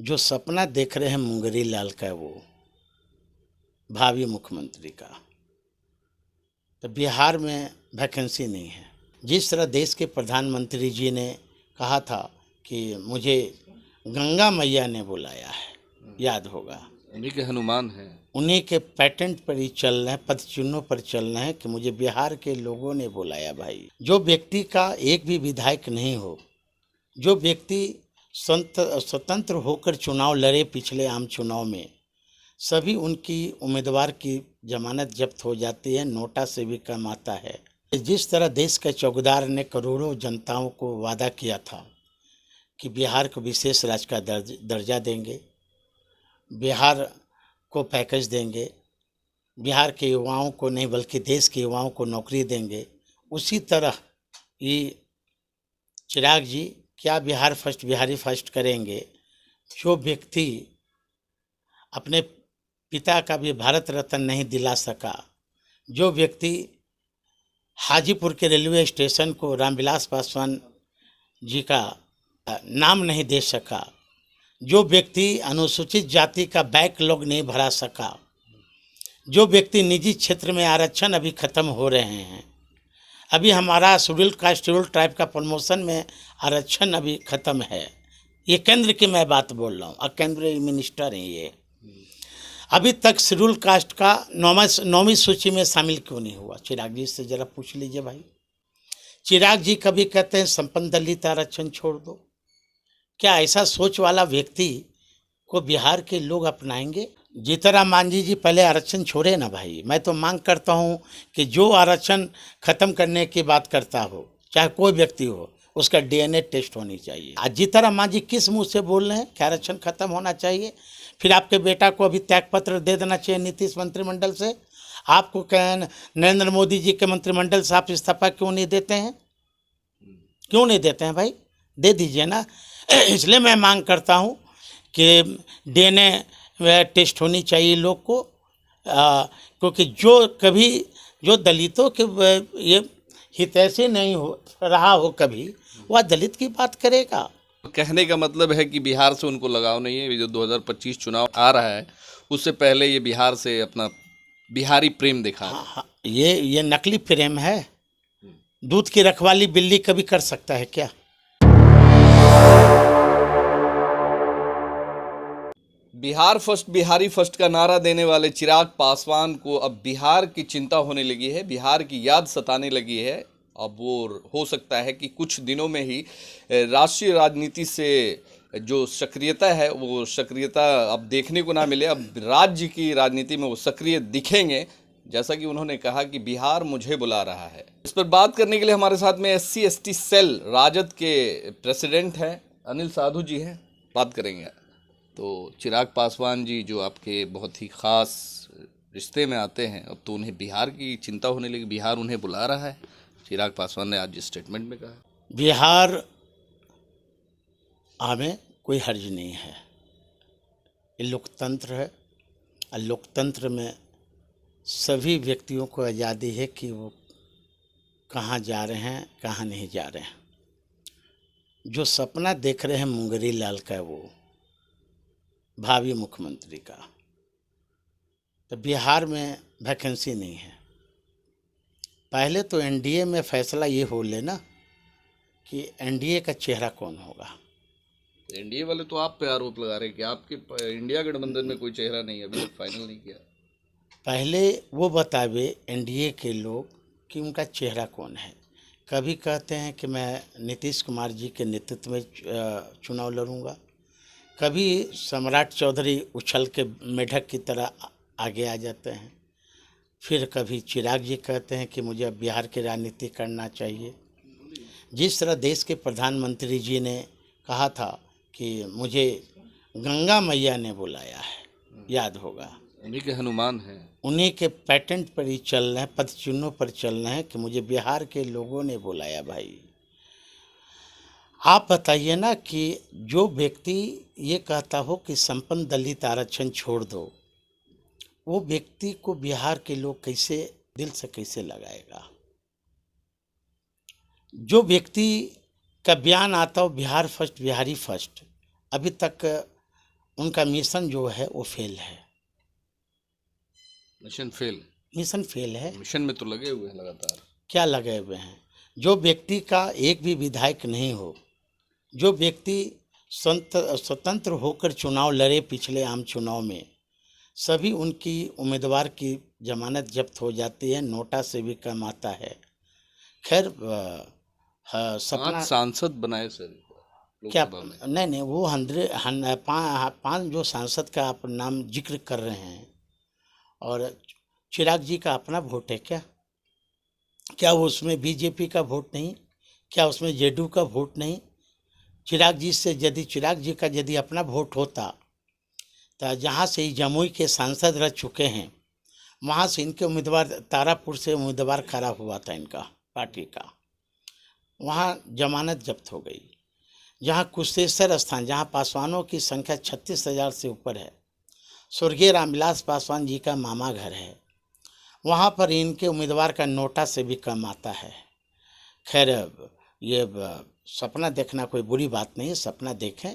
जो सपना देख रहे हैं मुंगरी लाल का, वो भावी मुख्यमंत्री का, तो बिहार में वैकेंसी नहीं है। जिस तरह देश के प्रधानमंत्री जी ने कहा था कि मुझे गंगा मैया ने बुलाया है, याद होगा, उन्हीं के हनुमान हैं। उन्हीं के पैटेंट पर ही चल रहे हैं, पद चिन्हों पर चल रहे हैं कि मुझे बिहार के लोगों ने बुलाया। भाई, जो व्यक्ति का एक भी विधायक नहीं हो, जो व्यक्ति स्वतंत्र होकर चुनाव लड़े पिछले आम चुनाव में, सभी उनकी उम्मीदवार की जमानत जब्त हो जाती है, नोटा से भी कम आता है। जिस तरह देश के चौकीदार ने करोड़ों जनताओं को वादा किया था कि बिहार को विशेष राज्य का दर्जा देंगे, बिहार को पैकेज देंगे, बिहार के युवाओं को नहीं बल्कि देश के युवाओं को नौकरी देंगे, उसी तरह ये चिराग जी क्या बिहार फर्स्ट, बिहारी फर्स्ट करेंगे। जो व्यक्ति अपने पिता का भी भारत रत्न नहीं दिला सका, जो व्यक्ति हाजीपुर के रेलवे स्टेशन को रामविलास पासवान जी का नाम नहीं दे सका, जो व्यक्ति अनुसूचित जाति का बैकलॉग नहीं भरा सका, जो व्यक्ति निजी क्षेत्र में आरक्षण अभी ख़त्म हो रहे हैं, अभी हमारा शेड्यूल कास्ट शेड्यूल ट्राइब का प्रमोशन में आरक्षण अभी ख़त्म है। ये केंद्र की मैं बात बोल रहा हूँ, और केंद्रीय मिनिस्टर हैं ये। अभी तक शेड्यूल कास्ट का नौवीं सूची में शामिल क्यों नहीं हुआ? चिराग जी से ज़रा पूछ लीजिए भाई। चिराग जी कभी कहते हैं संपन्न दलित आरक्षण छोड़ दो। क्या ऐसा सोच वाला व्यक्ति को बिहार के लोग अपनाएंगे? जीतनराम मांझी जी पहले आरक्षण छोड़े ना भाई। मैं तो मांग करता हूं कि जो आरक्षण ख़त्म करने की बात करता हो, चाहे कोई व्यक्ति हो, उसका डीएनए टेस्ट होनी चाहिए। आज जीतनराम मांझी किस मुंह से बोल रहे हैं कि आरक्षण खत्म होना चाहिए? फिर आपके बेटा को अभी त्यागपत्र दे देना चाहिए नीतीश मंत्रिमंडल से। आपको कहें नरेंद्र मोदी जी के मंत्रिमंडल से आप इस्तीफा क्यों नहीं देते हैं? क्यों नहीं देते हैं भाई? दे दीजिए ना। इसलिए मैं मांग करता हूं कि डीएनए टेस्ट होनी चाहिए लोग को, क्योंकि जो दलितों के ये हितैषी नहीं हो रहा हो कभी, वह दलित की बात करेगा। कहने का मतलब है कि बिहार से उनको लगाव नहीं है। जो 2025 चुनाव आ रहा है, उससे पहले ये बिहार से अपना बिहारी प्रेम दिखा रहे हैं। हाँ, ये नकली प्रेम है। दूध की रखवाली बिल्ली कभी कर सकता है क्या? बिहार फर्स्ट, बिहारी फर्स्ट का नारा देने वाले चिराग पासवान को अब बिहार की चिंता होने लगी है, बिहार की याद सताने लगी है। अब वो हो सकता है कि कुछ दिनों में ही राष्ट्रीय राजनीति से जो सक्रियता है, वो सक्रियता अब देखने को ना मिले। अब राज्य की राजनीति में वो सक्रिय दिखेंगे, जैसा कि उन्होंने कहा कि बिहार मुझे बुला रहा है। इस पर बात करने के लिए हमारे साथ में SC/ST सेल राजद के प्रेसिडेंट हैं अनिल साधु जी हैं, बात करेंगे। तो चिराग पासवान जी जो आपके बहुत ही ख़ास रिश्ते में आते हैं, अब तो उन्हें बिहार की चिंता होने लगी, बिहार उन्हें बुला रहा है। चिराग पासवान ने आज स्टेटमेंट में कहा, बिहार हमें कोई हर्ज नहीं है, ये लोकतंत्र है, और लोकतंत्र में सभी व्यक्तियों को आज़ादी है कि वो कहाँ जा रहे हैं, कहाँ नहीं जा रहे हैं। जो सपना देख रहे हैं मुंगरी लाल का, वो भावी मुख्यमंत्री का, तो बिहार में वैकेंसी नहीं है। पहले तो एनडीए में फैसला ये हो लेना कि एनडीए का चेहरा कौन होगा। एनडीए वाले तो आप पे आरोप लगा रहे हैं कि आपके इंडिया गठबंधन में कोई चेहरा नहीं है, अभी तक फाइनल नहीं किया। पहले वो बतावे एनडीए के लोग कि उनका चेहरा कौन है। कभी कहते हैं कि मैं नीतीश कुमार जी के नेतृत्व में चुनाव लड़ूंगा, कभी सम्राट चौधरी उछल के मेढक की तरह आगे आ जाते हैं, फिर कभी चिराग जी कहते हैं कि मुझे अब बिहार की राजनीति करना चाहिए। जिस तरह देश के प्रधानमंत्री जी ने कहा था कि मुझे गंगा मैया ने बुलाया है, याद होगा, उन्हीं के हनुमान हैं। उन्हीं के पैटेंट पर ही चल रहे हैं, पद चिन्हों पर चल रहे हैं कि मुझे बिहार के लोगों ने बुलाया। भाई, आप बताइए ना कि जो व्यक्ति ये कहता हो कि संपन्न दलित आरक्षण छोड़ दो, वो व्यक्ति को बिहार के लोग कैसे दिल से कैसे लगाएगा? जो व्यक्ति का बयान आता हो बिहार फर्स्ट, बिहारी फर्स्ट, अभी तक उनका मिशन जो है वो फेल है। Mission fail? मिशन फेल है। मिशन में तो लगे हुए हैं लगातार। क्या लगे हुए हैं? जो व्यक्ति का एक भी विधायक नहीं हो, जो व्यक्ति स्वतंत्र होकर चुनाव लड़े पिछले आम चुनाव में, सभी उनकी उम्मीदवार की जमानत जब्त हो जाती है, नोटा से भी कम आता है। खैर सपना 5 सांसद बनाए सर क्या? लोकसभा में। नहीं, वो 5 जो सांसद का आप नाम जिक्र कर रहे हैं, और चिराग जी का अपना वोट है क्या? क्या वो उसमें बीजेपी का वोट नहीं? क्या उसमें जेडीयू का वोट नहीं? चिराग जी का यदि अपना वोट होता तो जहाँ से ही जमुई के सांसद रह चुके हैं, वहाँ से इनके उम्मीदवार, तारापुर से उम्मीदवार खड़ा हुआ था इनका पार्टी का, वहाँ जमानत जब्त हो गई। जहाँ कुशेश्वर स्थान, जहाँ पासवानों की संख्या 36,000 से ऊपर है, स्वर्गीय रामविलास पासवान जी का मामा घर है, वहाँ पर इनके उम्मीदवार का नोटा से भी कम आता है। खैर ये सपना देखना कोई बुरी बात नहीं है, सपना देखें,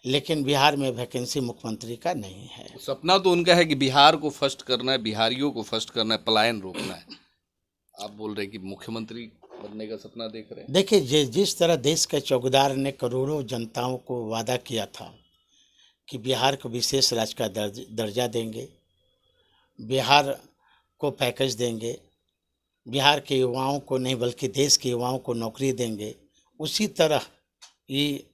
लेकिन बिहार में वैकेंसी मुख्यमंत्री का नहीं है। सपना तो उनका है कि बिहार को फर्स्ट करना है, बिहारियों को फर्स्ट करना है, पलायन रोकना है। आप बोल रहे हैं कि मुख्यमंत्री बनने का सपना देख रहे हैं। देखिए, जिस तरह देश के चौकीदार ने करोड़ों जनताओं को वादा किया था कि बिहार को विशेष राज्य का दर्जा देंगे, बिहार को पैकेज देंगे, बिहार के युवाओं को नहीं बल्कि देश के युवाओं को नौकरी देंगे, उसी तरह ये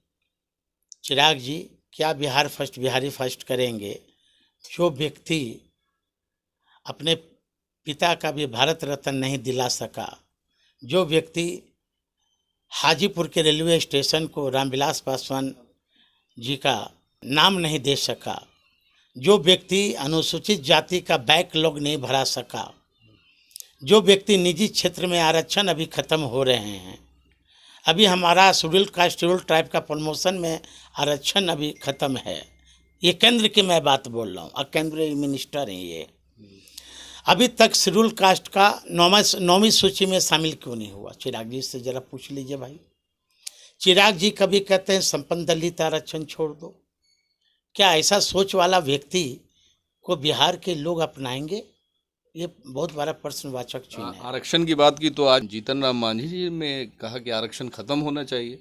चिराग जी क्या बिहार फर्स्ट, बिहारी फर्स्ट करेंगे? जो व्यक्ति अपने पिता का भी भारत रत्न नहीं दिला सका, जो व्यक्ति हाजीपुर के रेलवे स्टेशन को रामविलास पासवान जी का नाम नहीं दे सका, जो व्यक्ति अनुसूचित जाति का बैकलॉग नहीं भरा सका, जो व्यक्ति निजी क्षेत्र में आरक्षण अभी ख़त्म हो रहे हैं, अभी हमारा शेड्यूल कास्ट शेड्यूल ट्राइब का प्रमोशन में आरक्षण अभी ख़त्म है, ये केंद्र की मैं बात बोल रहा हूँ, और केंद्रीय मिनिस्टर हैं ये, अभी तक शेड्यूल कास्ट का 9वीं सूची में शामिल क्यों नहीं हुआ? चिराग जी से ज़रा पूछ लीजिए भाई। चिराग जी कभी कहते हैं संपन्न दलित आरक्षण छोड़ दो। क्या ऐसा सोच वाला व्यक्ति को बिहार के लोग अपनाएंगे? ये बहुत बड़ा प्रश्नवाचक चिन्ह है। आरक्षण की बात की तो आज जीतन राम मांझी जी ने कहा कि आरक्षण खत्म होना चाहिए।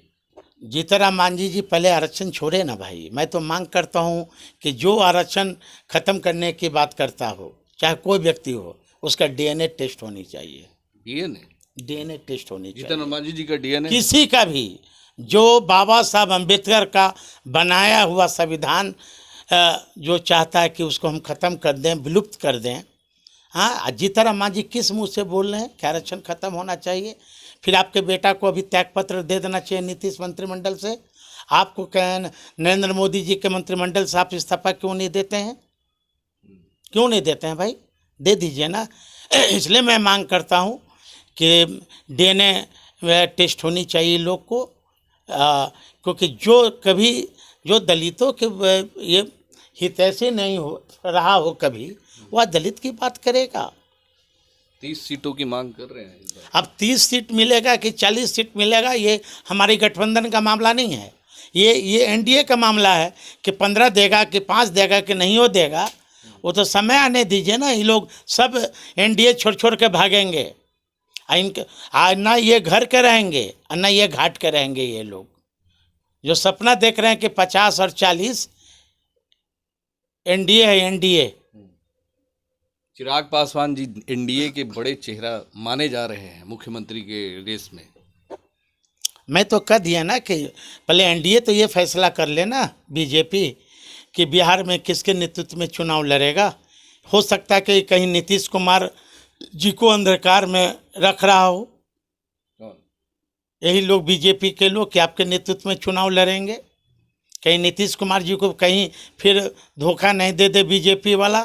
जीतन राम मांझी जी पहले आरक्षण छोड़े ना भाई। मैं तो मांग करता हूँ कि जो आरक्षण खत्म करने की बात करता हो, चाहे कोई व्यक्ति हो, उसका डीएनए टेस्ट होनी चाहिए। डीएनए टेस्ट होनी चाहिए। जीतन राम मांझी जी का डीएनए किसी का भी, जो बाबा साहब अम्बेडकर का बनाया हुआ संविधान जो चाहता है कि उसको हम खत्म कर दें, विलुप्त कर दें। हाँ, जीतन राम मांझी किस मुंह से बोल रहे हैं कि आरक्षण खत्म होना चाहिए? फिर आपके बेटा को अभी त्यागपत्र दे देना चाहिए नीतीश मंत्रिमंडल से। आपको कहें नरेंद्र मोदी जी के मंत्रिमंडल से आप इस्तीफा क्यों नहीं देते हैं? क्यों नहीं देते हैं भाई? दे दीजिए ना। इसलिए मैं मांग करता हूँ कि डीएनए टेस्ट होनी चाहिए लोग को, क्योंकि जो दलितों के ये हितैषी नहीं हो रहा हो कभी, वह दलित की बात करेगा। 30 सीटों की मांग कर रहे हैं इस बार। अब 30 सीट मिलेगा कि 40 सीट मिलेगा, ये हमारी गठबंधन का मामला नहीं है। ये एनडीए का मामला है कि 15 देगा कि 5 देगा कि नहीं वो देगा। वो तो समय आने दीजिए ना। ये लोग सब एनडीए छोड़ के भागेंगे। इनके ना ये घर के रहेंगे और ना ये घाट के रहेंगे। ये लोग जो सपना देख रहे हैं कि 50 और 40 एनडीए है, एनडीए। चिराग पासवान जी एनडीए के बड़े चेहरा माने जा रहे हैं मुख्यमंत्री के रेस में। मैं तो कह दिया ना कि पहले एनडीए तो ये फैसला कर लेना, बीजेपी, कि बिहार में किसके नेतृत्व में चुनाव लड़ेगा। हो सकता है कि कहीं नीतीश कुमार जी को अंधकार में रख रहा हो, यही लोग बीजेपी के लोग कि आपके नेतृत्व में चुनाव लड़ेंगे। कहीं नीतीश कुमार जी को कहीं फिर धोखा नहीं दे दे बीजेपी वाला।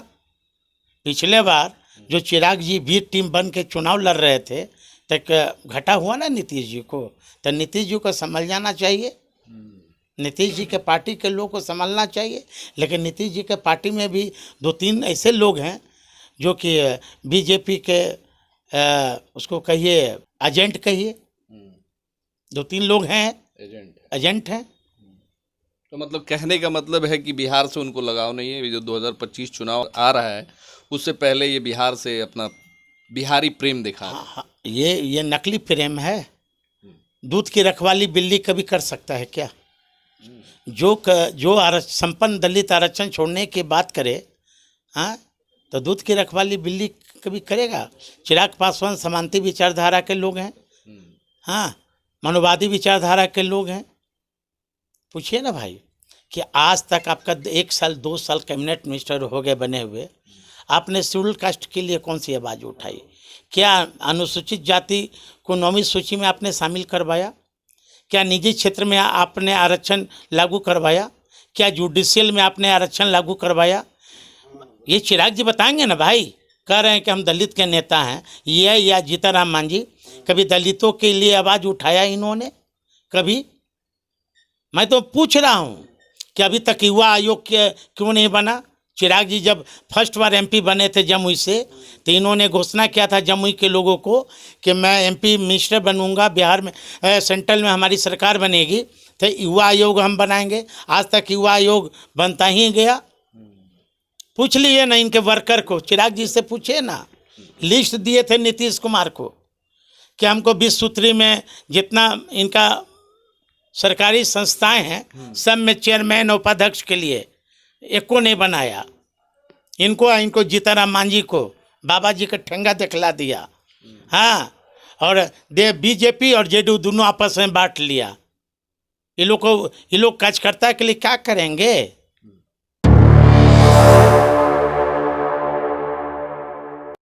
पिछले बार जो चिराग जी बी टीम बन के चुनाव लड़ रहे थे, तक घटा हुआ ना नीतीश जी को, तो नीतीश जी को समझ जाना चाहिए। नीतीश जी के पार्टी के लोग को संभालना चाहिए। लेकिन नीतीश जी के पार्टी में भी 2-3 ऐसे लोग हैं जो कि बीजेपी के उसको कहिए एजेंट कहिए, 2-3 लोग हैं, एजेंट हैं। तो मतलब कहने का मतलब है कि बिहार से उनको लगाव नहीं है। ये जो 2025 चुनाव आ रहा है उससे पहले ये बिहार से अपना बिहारी प्रेम दिखा रहे हैं। हाँ, ये नकली प्रेम है। दूध की रखवाली बिल्ली कभी कर सकता है क्या? जो संपन्न दलित आरक्षण छोड़ने की बात करे, हाँ, तो दूध की रखवाली बिल्ली कभी करेगा? चिराग पासवान समांती विचारधारा के लोग हैं, हाँ, मनोवादी विचारधारा के लोग हैं। पूछिए ना भाई कि आज तक आपका 1 साल 2 साल कैबिनेट मिनिस्टर हो गए बने हुए, आपने शेड्यूल कास्ट के लिए कौन सी आवाज़ उठाई? क्या अनुसूचित जाति को 9वीं सूची में आपने शामिल करवाया? क्या निजी क्षेत्र में आपने आरक्षण लागू करवाया? क्या जुडिशियल में आपने आरक्षण लागू करवाया? ये चिराग जी बताएंगे ना भाई। कह रहे हैं कि हम दलित के नेता हैं, ये या जीताराम मांझी, कभी दलितों के लिए आवाज़ उठाया इन्होंने? कभी? मैं तो पूछ रहा हूँ कि अभी तक युवा आयोग क्यों नहीं बना? चिराग जी जब फर्स्ट बार एमपी बने थे जमुई से, तो इन्होंने घोषणा किया था जमुई के लोगों को कि मैं एमपी मिनिस्टर बनूंगा, बिहार में सेंट्रल में हमारी सरकार बनेगी तो युवा आयोग हम बनाएंगे। आज तक युवा आयोग बनता ही गया। पूछ लिए ना इनके वर्कर को, चिराग जी से पूछिए ना। लिस्ट दिए थे नीतीश कुमार को कि हमको 20 सूत्री में जितना इनका सरकारी संस्थाएं हैं सब में चेयरमैन उपाध्यक्ष के लिए एक को नहीं बनाया। इनको जीताराम मांझी को बाबा जी का ठेंगा दिखला दिया, हाँ, और बीजेपी और जेडीयू दोनों आपस में बांट लिया। ये लोग कार्यकर्ता के लिए क्या करेंगे?